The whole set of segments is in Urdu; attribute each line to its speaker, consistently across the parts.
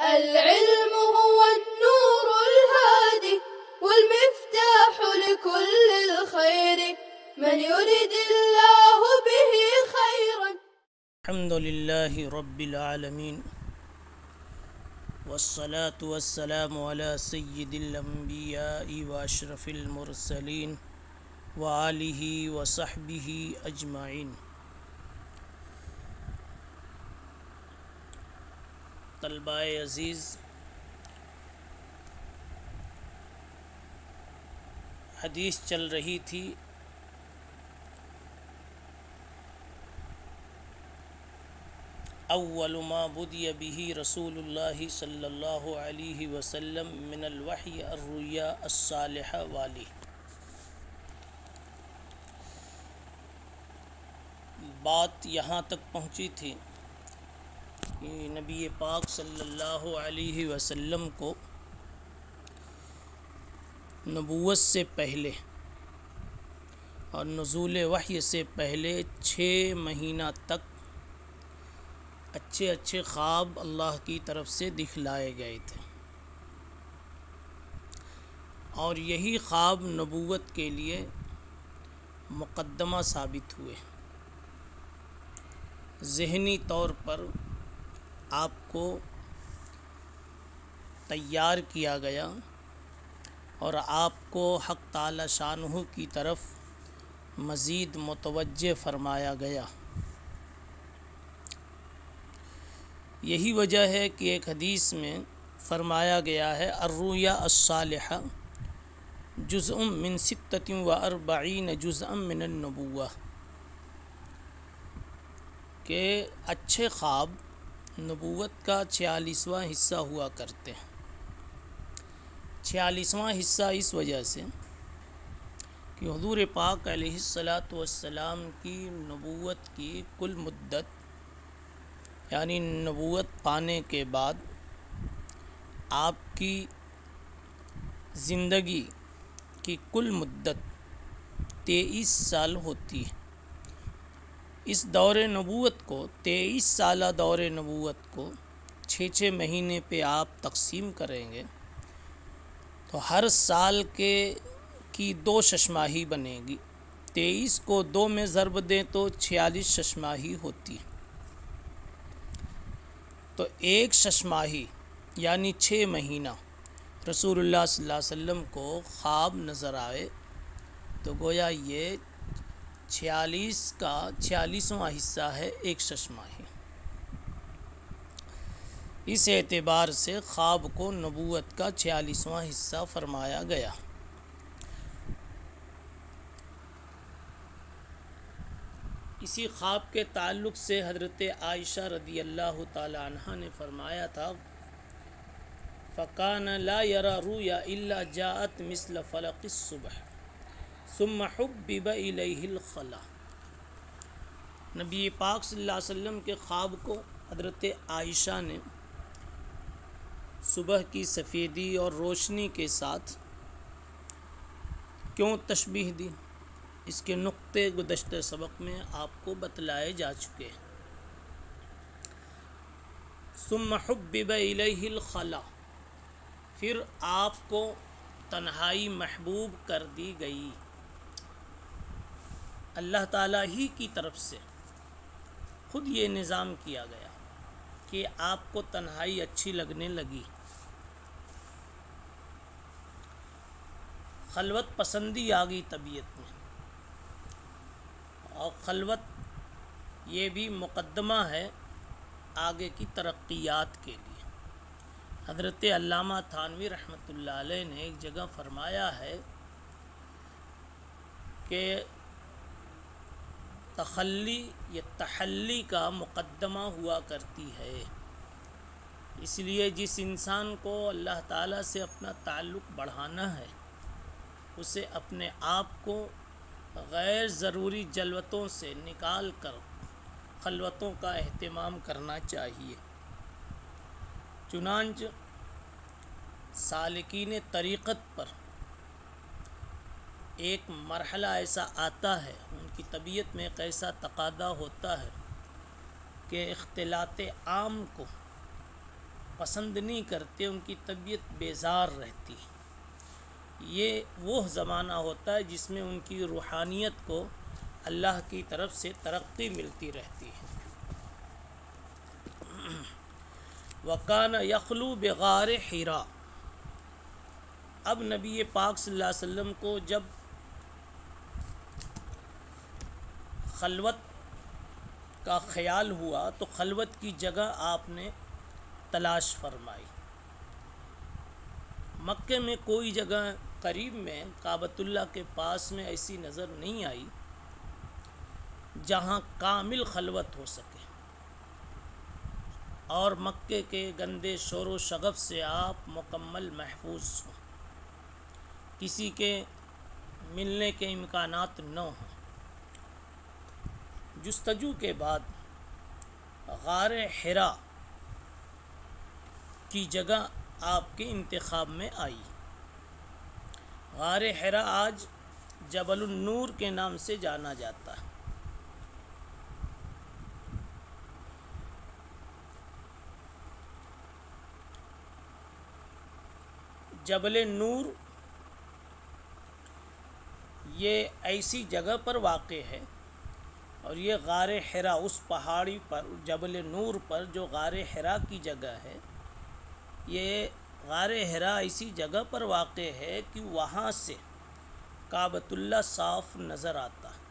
Speaker 1: العلم هو النور الهادي والمفتاح لكل الخير من يرد الله به خيرا.
Speaker 2: الحمد لله رب العالمين والصلاة والسلام على سيد الأنبياء وأشرف المرسلين وآله وصحبه أجمعين. طلباء عزیز، حدیث چل رہی تھی اول ما بدی به رسول اللہ صلی اللہ علیہ وسلم من الوحی الرؤیا الصالحہ والی. بات یہاں تک پہنچی تھی کہ نبی پاک صلی اللہ علیہ وسلم کو نبوت سے پہلے اور نزول وحی سے پہلے 6 مہینہ تک اچھے اچھے خواب اللہ کی طرف سے دکھلائے گئے تھے، اور یہی خواب نبوت کے لیے مقدمہ ثابت ہوئے. ذہنی طور پر آپ کو تیار کیا گیا اور آپ کو حق تعالی شانہ کی طرف مزید متوجہ فرمایا گیا. یہی وجہ ہے کہ ایک حدیث میں فرمایا گیا ہے الرؤیا الصالحہ جزء من 46 جزءا من النبوہ، کہ اچھے خواب نبوت کا 46واں حصہ ہوا کرتے ہیں. 46واں حصہ اس وجہ سے کہ حضور پاک علیہ الصلاۃ والسلام کی نبوت کی کل مدت، یعنی نبوت پانے کے بعد آپ کی زندگی کی کل مدت 23 سال ہوتی ہے. اس دور نبوت کو 23 سالہ دور نبوت کو 6 مہینے پہ آپ تقسیم کریں گے تو ہر سال کی 2 ششماہی بنے گی. 23 کو 2 میں ضرب دیں تو 46 ششماہی ہوتی ہے. تو ایک ششماہی یعنی 6 مہینہ رسول اللہ صلی اللہ علیہ وسلم کو خواب نظر آئے تو گویا یہ 46 کا 46واں حصہ ہے ایک ششماہی. اس اعتبار سے خواب کو نبوت کا 46واں حصہ فرمایا گیا. اسی خواب کے تعلق سے حضرت عائشہ رضی اللہ تعالی عنہا نے فرمایا تھا فَكَانَ لَا يَرَى رُؤْيَا إِلَّا جَاءَتْ مِثْلَ فَلَقِ الصُّبْحِ ثُمَّ حُبِّبَ إِلَيْهِ الْخَلَا. نبی پاک صلی اللہ علیہ وسلم کے خواب کو حضرت عائشہ نے صبح کی سفیدی اور روشنی کے ساتھ کیوں تشبیہ دی، اس کے نقطے گزشتہ سبق میں آپ کو بتلائے جا چکے ہیں. ثم حبب الیہ الخلا، پھر آپ کو تنہائی محبوب کر دی گئی. اللہ تعالیٰ ہی کی طرف سے خود یہ نظام کیا گیا کہ آپ کو تنہائی اچھی لگنے لگی. خلوت پسندی آ گئی طبیعت میں، اور خلوت یہ بھی مقدمہ ہے آگے کی ترقیات کے لیے. حضرت علامہ تھانوی رحمۃ اللہ علیہ نے ایک جگہ فرمایا ہے کہ تخلی یا تحلی کا مقدمہ ہوا کرتی ہے. اس لیے جس انسان کو اللہ تعالیٰ سے اپنا تعلق بڑھانا ہے اسے اپنے آپ کو غیر ضروری جلوتوں سے نکال کر خلوتوں کا اہتمام کرنا چاہیے. چنانچہ سالکین طریقت پر ایک مرحلہ ایسا آتا ہے، ان کی طبیعت میں ایک ایسا تقاضا ہوتا ہے کہ اختلاط عام کو پسند نہیں کرتے، ان کی طبیعت بیزار رہتی ہے۔ یہ وہ زمانہ ہوتا ہے جس میں ان کی روحانیت کو اللہ کی طرف سے ترقی ملتی رہتی ہے۔ وَكَانَ يَخْلُو بِغَارِ حِرَا۔ اب نبی پاک صلی اللہ علیہ وسلم کو جب خلوت کا خیال ہوا تو خلوت کی جگہ آپ نے تلاش فرمائی۔ مکے میں کوئی جگہ قریب میں کعبۃ اللہ کے پاس میں ایسی نظر نہیں آئی جہاں کامل خلوت ہو سکے، اور مکے کے گندے شور و شغب سے آپ مکمل محفوظ ہوں، کسی کے ملنے کے امکانات نہ ہوں۔ جستجو کے بعد غار حرا کی جگہ آپ کے انتخاب میں آئی۔ غار حرا آج جبل النور کے نام سے جانا جاتا ہے۔ جبل نور یہ ایسی جگہ پر واقع ہے، اور یہ غار حرا اس پہاڑی پر جبل نور پر جو غار حرا کی جگہ ہے، یہ غار حرا ایسی جگہ پر واقع ہے کہ وہاں سے کعبۃ اللہ صاف نظر آتا ہے۔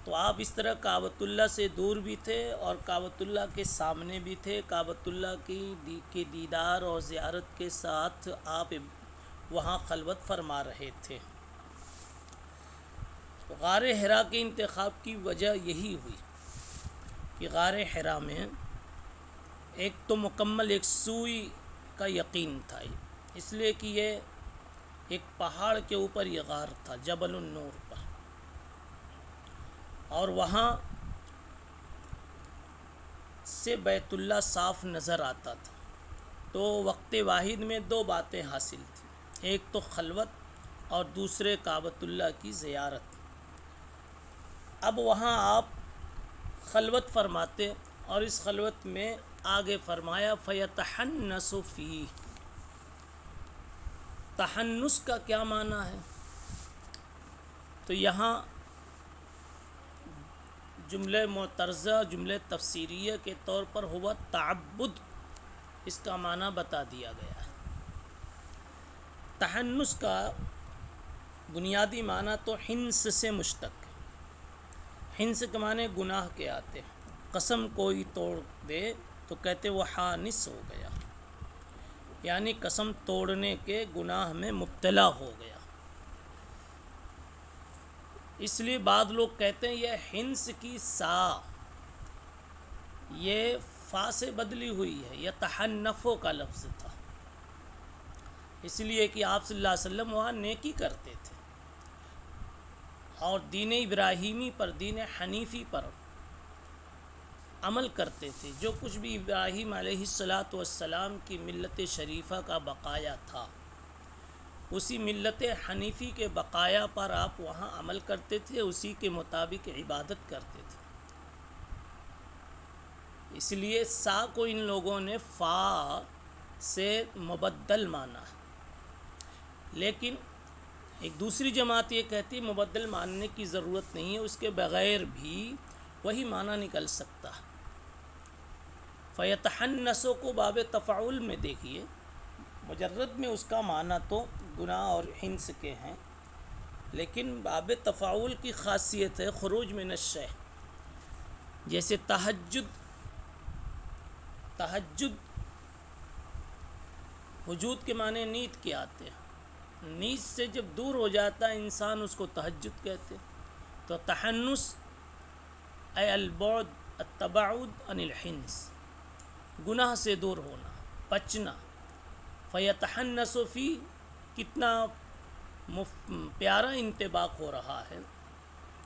Speaker 2: تو آپ اس طرح کعبۃ اللہ سے دور بھی تھے اور کعبۃ اللہ کے سامنے بھی تھے۔ کعبۃ اللہ کی دیدار اور زیارت کے ساتھ آپ وہاں خلوت فرما رہے تھے۔ غار حرا کے انتخاب کی وجہ یہی ہوئی کہ غار حرا میں ایک تو مکمل یکسوئی کا یقین تھا، اس لیے کہ یہ ایک پہاڑ کے اوپر یہ غار تھا جبل النور پر، اور وہاں سے بیت اللہ صاف نظر آتا تھا۔ تو وقت واحد میں دو باتیں حاصل تھیں، ایک تو خلوت اور دوسرے کعبۃ اللہ کی زیارت۔ اب وہاں آپ خلوت فرماتے، اور اس خلوت میں آگے فرمایا فَيَتَحَنَّسُ فِيهِ۔ تحنس کا کیا معنی ہے؟ تو یہاں جملہ معترضہ، جملہ تفسیریہ کے طور پر ہوا تعبد، اس کا معنی بتا دیا گیا ہے۔ تحنس کا بنیادی معنی تو حنس سے مشتق ہے۔ حنس کے معنی گناہ کے آتے ہیں۔ قسم کوئی توڑ دے تو کہتے وہ حانس ہو گیا، یعنی قسم توڑنے کے گناہ میں مبتلا ہو گیا۔ اس لیے بعض لوگ کہتے ہیں یہ حنس کی سا یہ فا سے بدلی ہوئی ہے، یہ تحنفو کا لفظ تھا، اس لیے کہ آپ صلی اللہ علیہ وسلم وہاں نیکی کرتے تھے اور دین ابراہیمی پر، دین حنیفی پر عمل کرتے تھے۔ جو کچھ بھی ابراہیم علیہ السلام کی ملت شریفہ کا بقایا تھا، اسی ملت حنیفی کے بقایا پر آپ وہاں عمل کرتے تھے، اسی کے مطابق عبادت کرتے تھے۔ اس لیے سا کو ان لوگوں نے فا سے مبدل مانا ہے، لیکن ایک دوسری جماعت یہ کہتی ہے مبدل ماننے کی ضرورت نہیں ہے، اس کے بغیر بھی وہی معنی نکل سکتا ہے۔ فَيَتَحَنَّسُ کو باب تفاعل میں دیکھیے، مجرد میں اس کا معنی تو گناہ اور حنس کے ہیں، لیکن باب تفاعل کی خاصیت ہے خروج من الشیء۔ جیسے تہجد وجود کے معنی نیند کے آتے ہیں، نیند سے جب دور ہو جاتا ہے انسان اس کو تہجد کہتے ہیں۔ تو تحنس اے البعد التباعد عن الحنس، گناہ سے دور ہونا، بچنا۔ فیتحنس فی، کتنا پیارا انطباق ہو رہا ہے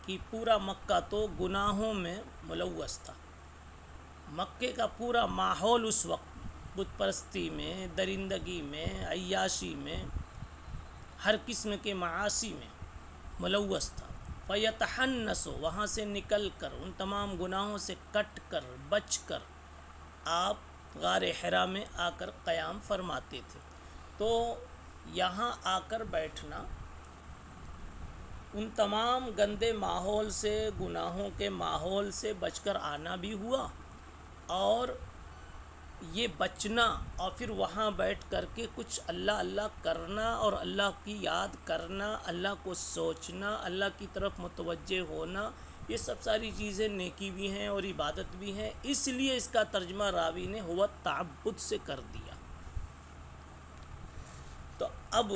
Speaker 2: کہ پورا مکہ تو گناہوں میں ملوث تھا۔ مکے کا پورا ماحول اس وقت بت پرستی میں، درندگی میں، عیاشی میں، ہر قسم کے معاصی میں ملوث تھا۔ فیتحنس، وہاں سے نکل کر، ان تمام گناہوں سے کٹ کر، بچ کر آپ غار حرا میں آ کر قیام فرماتے تھے۔ تو یہاں آ کر بیٹھنا ان تمام گندے ماحول سے، گناہوں کے ماحول سے بچ کر آنا بھی ہوا، اور یہ بچنا اور پھر وہاں بیٹھ کر کے کچھ اللہ اللہ کرنا اور اللہ کی یاد کرنا، اللہ کو سوچنا، اللہ کی طرف متوجہ ہونا، یہ سب ساری چیزیں نیکی بھی ہیں اور عبادت بھی ہیں۔ اس لیے اس کا ترجمہ راوی نے ہوا تعبد سے کر دیا۔ تو اب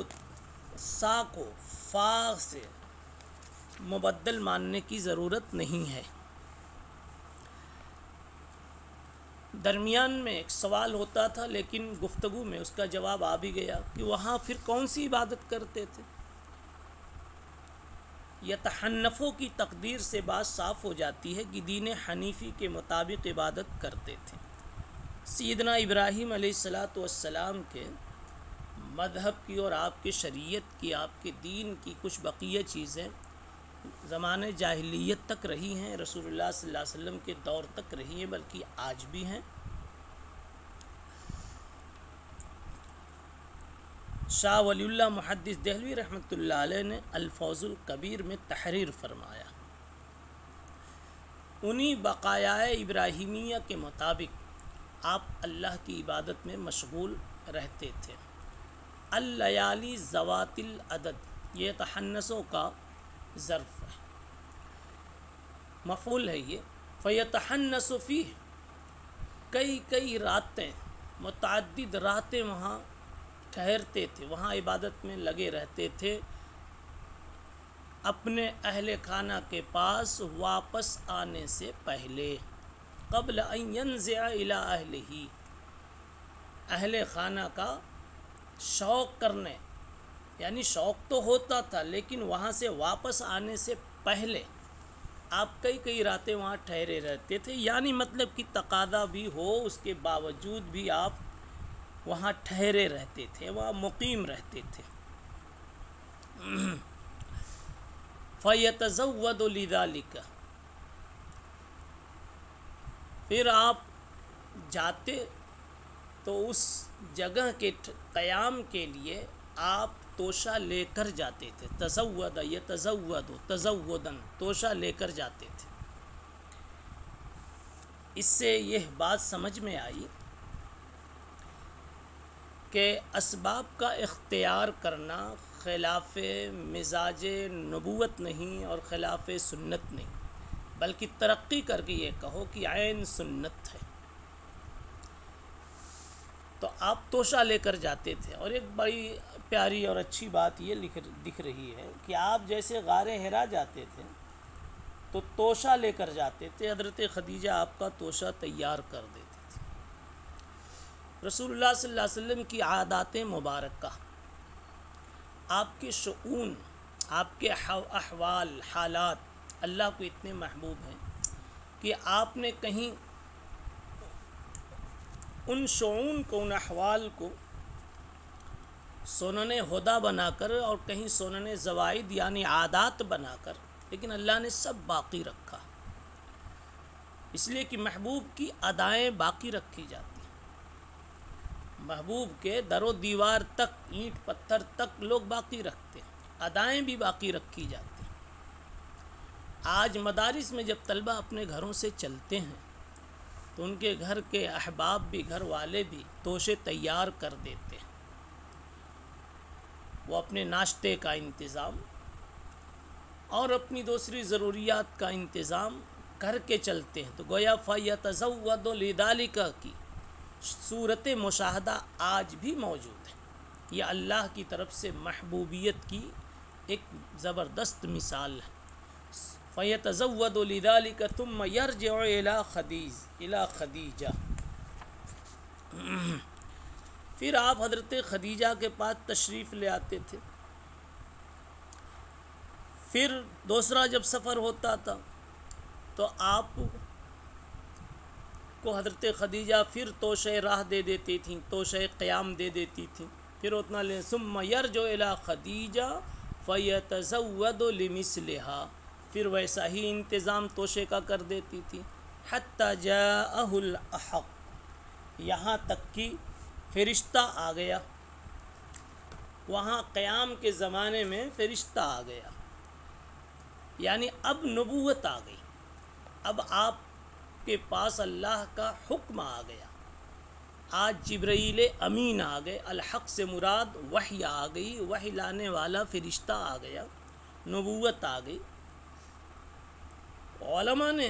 Speaker 2: سا کو فا سے مبدل ماننے کی ضرورت نہیں ہے۔ درمیان میں ایک سوال ہوتا تھا لیکن گفتگو میں اس کا جواب آ بھی گیا کہ وہاں پھر کون سی عبادت کرتے تھے۔ یتحنفوں کی تقدیر سے بات صاف ہو جاتی ہے کہ دین حنیفی کے مطابق عبادت کرتے تھے۔ سیدنا ابراہیم علیہ السلام کے مذہب کی اور آپ کے شریعت کی، آپ کے دین کی کچھ بقیہ چیزیں زمانے جاہلیت تک رہی ہیں، رسول اللہ صلی اللہ علیہ وسلم کے دور تک رہی ہیں، بلکہ آج بھی ہیں۔ شاہ ولی اللہ محدث دہلوی رحمۃ اللہ علیہ نے الفوز الکبیر میں تحریر فرمایا، انہی بقایا ابراہیمیہ کے مطابق آپ اللہ کی عبادت میں مشغول رہتے تھے۔ اللیالی ذوات العدد، یہ تحنسوں کا ظرف ہے، مفعول ہے یہ۔ فیتحنس فیہ، کئی راتیں، متعدد راتیں وہاں ٹھہرتے تھے، وہاں عبادت میں لگے رہتے تھے، اپنے اہل خانہ کے پاس واپس آنے سے پہلے، قبل ان ینزع الی اہلہ، اہل خانہ کا شوق کرنے، یعنی شوق تو ہوتا تھا لیکن وہاں سے واپس آنے سے پہلے آپ کئی راتیں وہاں ٹھہرے رہتے تھے، یعنی مطلب کہ تقاضا بھی ہو اس کے باوجود بھی آپ وہاں ٹھہرے رہتے تھے، وہاں مقیم رہتے تھے۔ فَيَتَزَوَّدُ لِذَلِكَ، پھر آپ جاتے تو اس جگہ کے قیام کے لیے آپ توشہ لے کر جاتے تھے۔ تزود یتزود تزودن، توشہ لے کر جاتے تھے۔ اس سے یہ بات سمجھ میں آئی کہ اسباب کا اختیار کرنا خلاف مزاج نبوت نہیں اور خلاف سنت نہیں، بلکہ ترقی کر کے یہ کہو کہ عین سنت ہے۔ تو آپ توشہ لے کر جاتے تھے، اور ایک بڑی پیاری اور اچھی بات یہ دکھ رہی ہے کہ آپ جیسے غار حرا جاتے تھے تو توشہ لے کر جاتے تھے، حضرت خدیجہ آپ کا توشہ تیار کر دیتی تھی۔ رسول اللہ صلی اللہ علیہ وسلم کی عادات مبارکہ، آپ کے شؤون، آپ کے احوال، حالات اللہ کو اتنے محبوب ہیں کہ آپ نے کہیں ان شؤون کو، ان احوال کو سنن ہدیٰ بنا کر اور کہیں سنن زوائد یعنی عادات بنا کر، لیکن اللہ نے سب باقی رکھا، اس لیے کہ محبوب کی ادائیں باقی رکھی جاتی ہیں۔ محبوب کے در و دیوار تک، اینٹ پتھر تک لوگ باقی رکھتے ہیں، ادائیں بھی باقی رکھی جاتی ہیں۔ آج مدارس میں جب طلبہ اپنے گھروں سے چلتے ہیں تو ان کے گھر کے احباب بھی، گھر والے بھی توشے تیار کر دیتے ہیں، وہ اپنے ناشتے کا انتظام اور اپنی دوسری ضروریات کا انتظام کر کے چلتے ہیں۔ تو گویا فَيَتَزَوَّدُ لِذَلِكَ کی صورت مشاہدہ آج بھی موجود ہے۔ یہ اللہ کی طرف سے محبوبیت کی ایک زبردست مثال ہے۔ فَيَتَزَوَّدُ لِذَلِكَ ثُمَّ يَرْجِعُ إِلَى خَدِیجَہ، پھر آپ حضرت خدیجہ کے پاس تشریف لے آتے تھے۔ پھر دوسرا جب سفر ہوتا تھا تو آپ کو حضرت خدیجہ پھر توشہ راہ دے دیتی تھیں، توشہ قیام دے دیتی تھیں، پھر اتنا لے ثم یرجع الی خدیجہ فیتزود لمثلھا، پھر ویسا ہی انتظام توشے کا کر دیتی تھی۔ حتی جاءہ الاحق، یہاں تک کہ فرشتہ آ گیا، وہاں قیام کے زمانے میں فرشتہ آ گیا، یعنی اب نبوت آ گئی، اب آپ کے پاس اللہ کا حکم آ گیا۔ آج جبرائیل امین آ گئے، الحق سے مراد وحی آ گئی، وحی لانے والا فرشتہ آ گیا، نبوت آ گئی۔ علماء نے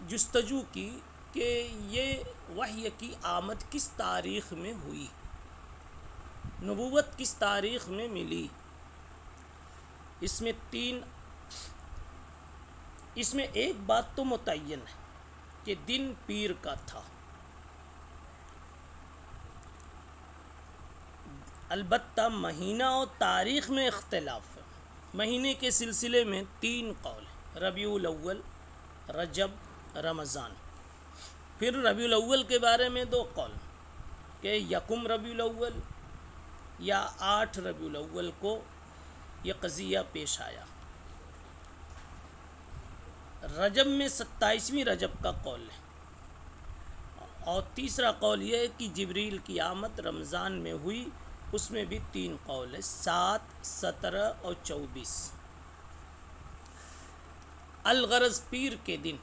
Speaker 2: جستجو کی کہ یہ وحی کی آمد کس تاریخ میں ہوئی، نبوت کس تاریخ میں ملی۔ اس میں ایک بات تو متعین ہے کہ دن پیر کا تھا، البتہ مہینہ اور تاریخ میں اختلاف ہے۔ مہینے کے سلسلے میں 3 قول ہیں، ربیع الاول، رجب، رمضان۔ پھر ربیع الاول کے بارے میں 2 قول کہ یکم ربیع الاول یا 8 ربیع الاول کو یہ قضیہ پیش آیا۔ رجب میں 27ویں رجب کا قول ہے، اور تیسرا قول یہ ہے کہ جبریل کی آمد رمضان میں ہوئی، اس میں بھی 3 قول ہے، 7، 17 اور 24۔ الغرض پیر کے دن،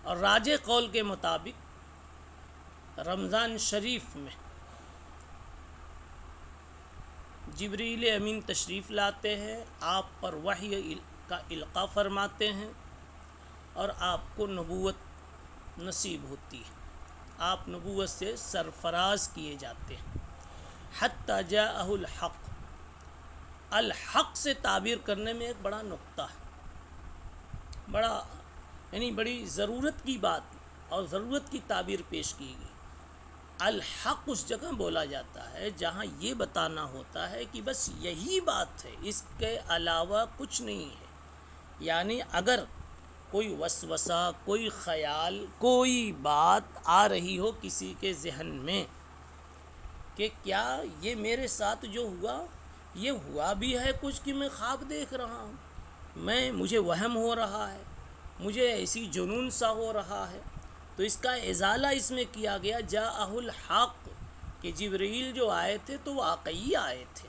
Speaker 2: اور راجح قول کے مطابق رمضان شریف میں جبریل امین تشریف لاتے ہیں، آپ پر وحی کا القاء فرماتے ہیں اور آپ کو نبوت نصیب ہوتی ہے، آپ نبوت سے سرفراز کیے جاتے ہیں۔ حتی جاءہ الحق، الحق سے تعبیر کرنے میں ایک بڑا نقطہ ہے، بڑی ضرورت کی بات اور ضرورت کی تعبیر پیش کی گئی۔ الحق اس جگہ بولا جاتا ہے جہاں یہ بتانا ہوتا ہے کہ بس یہی بات ہے، اس کے علاوہ کچھ نہیں ہے۔ یعنی اگر کوئی وسوسہ، کوئی خیال، کوئی بات آ رہی ہو کسی کے ذہن میں کہ کیا یہ میرے ساتھ جو ہوا یہ ہوا بھی ہے کچھ، کہ میں خواب دیکھ رہا ہوں، مجھے وہم ہو رہا ہے، مجھے ایسی جنون سا ہو رہا ہے، تو اس کا ازالہ اس میں کیا گیا جاءہ الحق، کہ جبرائیل جو آئے تھے تو واقعی آئے تھے،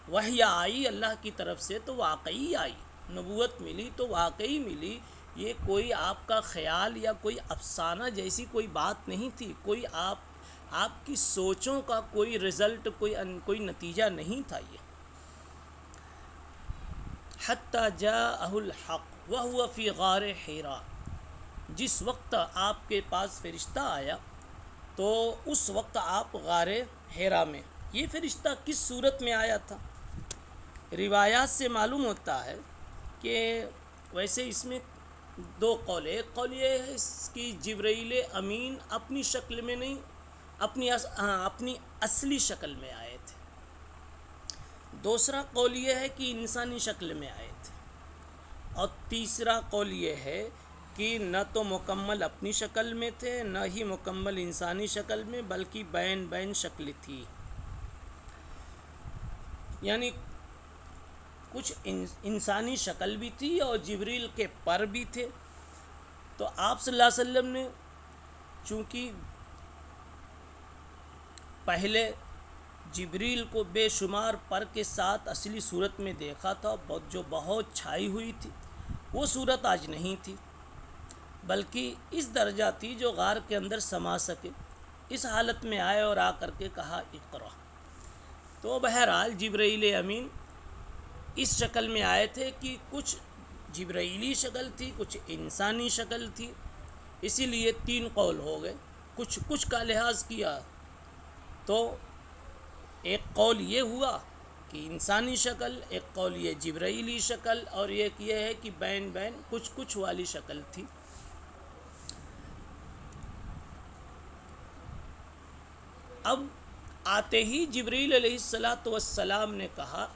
Speaker 2: وحی آئی اللہ کی طرف سے تو واقعی آئی، نبوت ملی تو واقعی ملی، یہ کوئی آپ کا خیال یا کوئی افسانہ جیسی کوئی بات نہیں تھی، کوئی آپ کی سوچوں کا کوئی رزلٹ، کوئی نتیجہ نہیں تھا یہ۔ حتی جاءہ الحق وہو فی غار حراء، جس وقت آپ کے پاس فرشتہ آیا تو اس وقت آپ غار حراء میں، یہ فرشتہ کس صورت میں آیا تھا؟ روایات سے معلوم ہوتا ہے کہ ویسے اس میں 2 قول ہے، ایک قول یہ ہے کہ جبرائیل امین اپنی شکل میں نہیں، اپنی اصلی شکل میں آئے تھے، دوسرا قول یہ ہے کہ انسانی شکل میں آئے تھے، اور تیسرا قول یہ ہے کہ نہ تو مکمل اپنی شکل میں تھے، نہ ہی مکمل انسانی شکل میں، بلکہ بین شکل تھی، یعنی کچھ انسانی شکل بھی تھی اور جبریل کے پر بھی تھے۔ تو آپ صلی اللہ علیہ وسلم نے چونکہ پہلے جبریل کو بے شمار پر کے ساتھ اصلی صورت میں دیکھا تھا، جو بہت چھائی ہوئی تھی، وہ صورت آج نہیں تھی، بلکہ اس درجہ تھی جو غار کے اندر سما سکے، اس حالت میں آئے اور آ کر کے کہا اقرا۔ تو بہرحال جبرائیل امین اس شکل میں آئے تھے کہ کچھ جبرائیلی شکل تھی، کچھ انسانی شکل تھی، اسی لیے 3 قول ہو گئے۔ کچھ کا لحاظ کیا تو ایک قول یہ ہوا کہ انسانی شکل، ایک قول یہ جبرائیلی شکل، اور ایک یہ ہے کہ بین کچھ والی شکل تھی۔ اب آتے ہی جبریل علیہ السلام نے کہا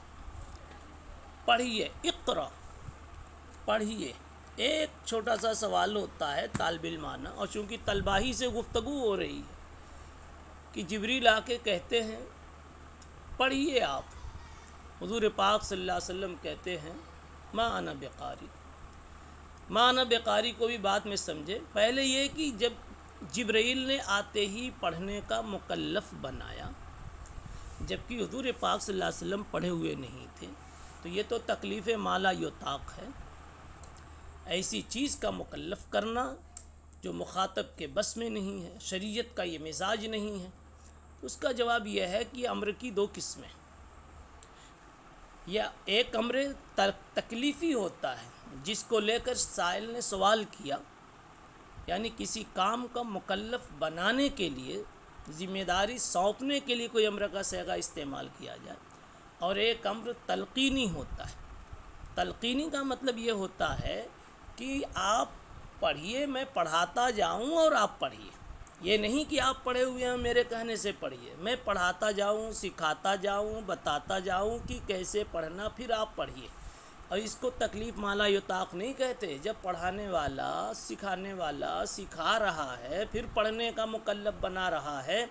Speaker 2: پڑھیے، اقرا، پڑھیے۔ ایک چھوٹا سا سوال ہوتا ہے طالب علمانہ، اور چونکہ طلبہ ہی سے گفتگو ہو رہی ہے کہ جبریل آ کے کہتے ہیں پڑھیے آپ، حضور پاک صلی اللہ علیہ وسلم کہتے ہیں ما انا بقاری، ما انا بقاری کو بھی بعد میں سمجھے، پہلے یہ کہ جب جبرائیل نے آتے ہی پڑھنے کا مکلف بنایا، جبکہ حضور پاک صلی اللہ علیہ وسلم پڑھے ہوئے نہیں تھے، تو یہ تو تکلیف ما لا یطاق ہے۔ ایسی چیز کا مکلف کرنا جو مخاطب کے بس میں نہیں ہے، شریعت کا یہ مزاج نہیں ہے، اس کا جواب یہ ہے کہ امر کی دو قسمیں، یا ایک امر تکلیفی ہوتا ہے جس کو لے کر سائل نے سوال کیا، یعنی کسی کام کا مکلف بنانے کے لیے، ذمہ داری سونپنے کے لیے کوئی امر کا صیغہ استعمال کیا جائے، اور ایک امر تلقینی ہوتا ہے۔ تلقینی کا مطلب یہ ہوتا ہے کہ آپ پڑھیے، میں پڑھاتا جاؤں اور آپ پڑھیے، یہ نہیں کہ آپ پڑھے ہوئے ہیں میرے کہنے سے پڑھیے، میں پڑھاتا جاؤں، سکھاتا جاؤں، بتاتا جاؤں کہ کیسے پڑھنا، پھر آپ پڑھیے۔ اور اس کو تکلیف ما لا یطاق نہیں کہتے۔ جب پڑھانے والا، سکھانے والا سکھا رہا ہے، پھر پڑھنے کا مکلف بنا رہا ہے،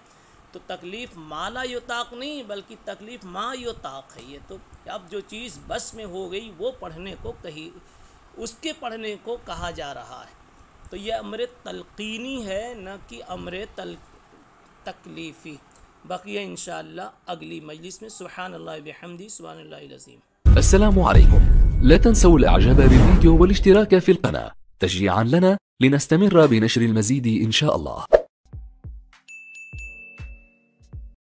Speaker 2: تو تکلیف ما لا یطاق نہیں بلکہ تکلیف ما یطاق ہے۔ یہ تو اب جو چیز بس میں ہو گئی وہ پڑھنے کو کہی، اس کے پڑھنے کو کہا جا رہا ہے، تو یہ امر تلقینی ہے، نہ کہ امر تکلیفی۔ بقیہ انشاءاللہ اگلی مجلس میں۔ سبحان اللہ بحمدی، سبحان اللہ العظیم۔
Speaker 3: السلام عليكم. لا تنسوا الاعجاب بالفيديو والاشتراك في القناة تشجيعا لنا لنستمر بنشر المزيد إن شاء الله.